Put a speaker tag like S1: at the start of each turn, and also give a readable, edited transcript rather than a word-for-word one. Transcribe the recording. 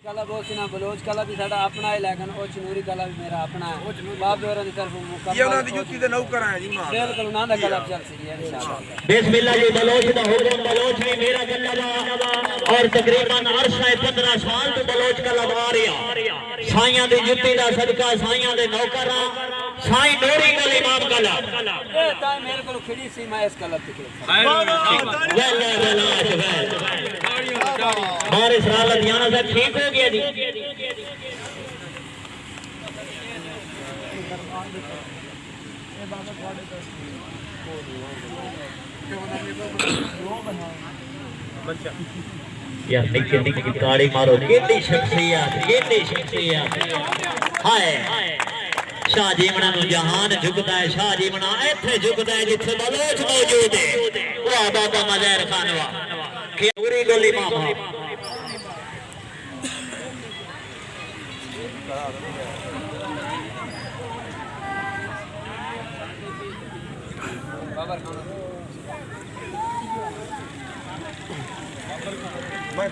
S1: कला बहुत सी ना बलोच कला भी साडा अपना है लेकिन ओ चनूरी कला भी मेरा अपना है बाप होरां दी तरफ मुकम्मल
S2: ये उन्हां दी जुत्ती दे नौकर है जी उन्हां
S1: बिल्कुल उन्हां दा कला चल सी है इंशाअल्लाह
S3: बिस्मिल्लाह जी बलोच दा हुक्म बलोच भी मेरा कला और तकरीबन अरसा 15 साल तो बलोच कला आ रहा साइयां दी जुत्ती दा सदका साइयां दे नौकर साईं नूरी कल इमाम कला
S1: ए ताई मेरे को खिड़ी सी मैं इस कला ते
S3: हमारे सराला दियाना साहब ठीक हो गया जी यार निक्के निक्की ताड़ी मारो केडी शख्सियत हाय शाह जीवना नु जहान झुकदा है शाह जीवना इथे झुकदा है जिथे बलोच मौजूद है वाह बाबा मज़हर खान वाह के पूरी गोली मामा
S2: मैं